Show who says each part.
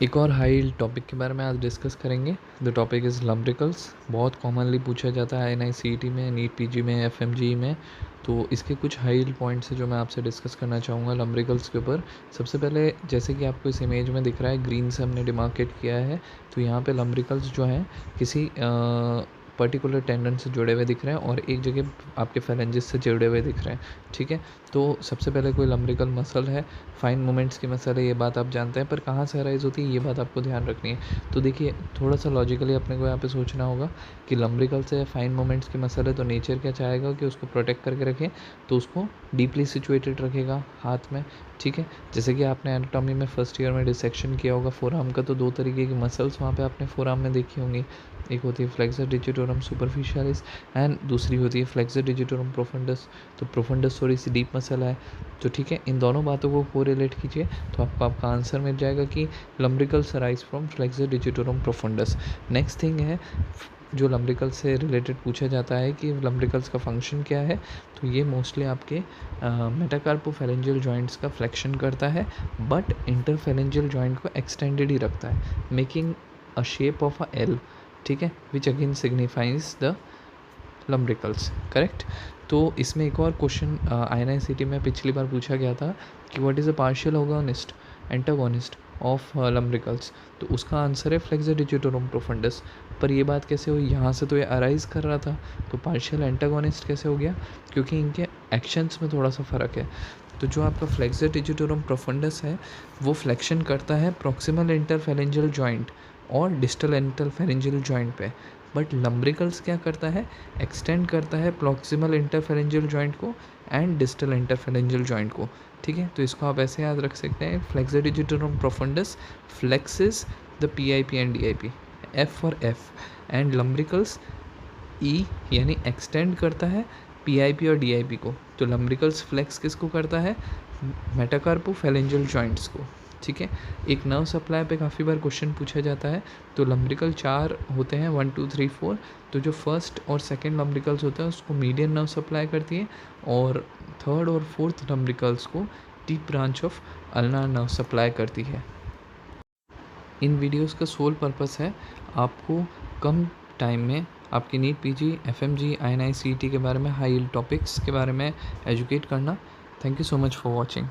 Speaker 1: एक और high topic के बारे में आज डिस्कस करेंगे। The topic is lumbricals. बहुत कॉमनली पूछा जाता है NICET में, नीट PG में, FMG में। तो इसके कुछ हाई पॉइंट्स हैं जो मैं आपसे डिस्कस करना चाहूँगा लम्ब्रिकल्स के ऊपर। सबसे पहले, जैसे कि आपको इस इमेज में दिख रहा है, ग्रीन से हमने डिमार्केट किया है। तो यहाँ पे लम्ब्रिकल्स जो हैं किसी पर्टिकुलर टेंडन से जुड़े हुए दिख रहे हैं और एक जगह आपके फेलेंजिस से जुड़े हुए दिख रहे हैं। ठीक है, तो सबसे पहले कोई लम्ब्रिकल मसल है, फाइन मूवमेंट्स की मसल है, ये बात आप जानते हैं, पर कहाँ से अराइज होती है ये बात आपको ध्यान रखनी है। तो देखिए, थोड़ा सा लॉजिकली अपने को यहाँ पे सोचना होगा कि लम्ब्रिकल से फाइन मूवमेंट्स की मसल है, तो नेचर क्या चाहेगा कि उसको प्रोटेक्ट करके रखें, तो उसको डीपली सिचुएटेड रखेगा हाथ में। ठीक है, जैसे कि आपने एनाटॉमी में फर्स्ट ईयर में डिसेक्शन किया होगा फोर आर्म का, तो दो तरीके की मसल्स वहाँ पे आपने फोर आर्म में देखी होंगी। एक होती है फ्लेक्सर डिजिटोरम सुपरफिशियलिस एंड दूसरी होती है फ्लेक्सर डिजिटोरम प्रोफंडस। तो प्रोफंडस थोड़ी सी डीप मसल है। तो ठीक है, इन दोनों बातों को कोरिलेट कीजिए तो आपको आपका आंसर मिल जाएगा कि lumbricals arise from flexor digitorum profundus. Next thing है जो लम्ब्रिकल से रिलेटेड पूछा जाता है कि लम्ब्रिकल्स का फंक्शन क्या है। तो ये मोस्टली आपके मेटाकार्पोफेरेंजियल जॉइंट्स का फ्लेक्शन करता है, बट इंटरफेरेंजियल जॉइंट को एक्सटेंडेड ही रखता है, making a shape of a L. ठीक है, which again signifies the lumbricals. Correct. तो इसमें एक और क्वेश्चन INICET में पिछली बार पूछा गया था कि what is a partial antagonist of lumbricals. तो उसका आंसर है फ्लेक्सर डिजिटोरम प्रोफंडस। पर ये बात कैसे हुई, यहाँ से तो ये अराइज कर रहा था, तो पार्शियल एंटागोनिस्ट कैसे हो गया, क्योंकि इनके एक्शंस में थोड़ा सा फ़र्क है। तो जो आपका फ्लेक्सर डिजिटोरम प्रोफंडस है वो फ्लेक्शन करता है प्रॉक्सिमल इंटरफेरेंजियल जॉइंट और डिस्टल इंटरफेरेंजियल जॉइंट पे, बट लम्ब्रिकल्स क्या करता है, एक्सटेंड करता है प्रॉक्सिमल इंटरफेरेंजियल जॉइंट को एंड डिस्टल इंटरफेरेंजियल जॉइंट को। ठीक है, तो इसको आप ऐसे याद रख सकते हैं, flexor digitorum profundus flexes the PIP and DIP, F for F, and lumbricals E यानी एक्सटेंड करता है PIP और DIP को। तो लम्ब्रिकल्स फ्लेक्स किसको करता है, मेटाकार्पोफेरेंजियल जॉइंट्स को। ठीक है, एक नर्व सप्लाई पे काफ़ी बार क्वेश्चन पूछा जाता है। तो लम्ब्रिकल 4 होते हैं, 1 2 3 4। तो जो फर्स्ट और सेकंड लम्ब्रिकल्स होते हैं उसको मीडियन नर्व सप्लाई करती है, और थर्ड और फोर्थ लम्ब्रिकल्स को deep branch of ulnar nerve supply करती है। इन वीडियोस का सोल पर्पस है आपको कम टाइम में आपकी नीट PG FMG INICET के बारे में हाई टॉपिक्स के बारे में एजुकेट करना। Thank you so much for watching.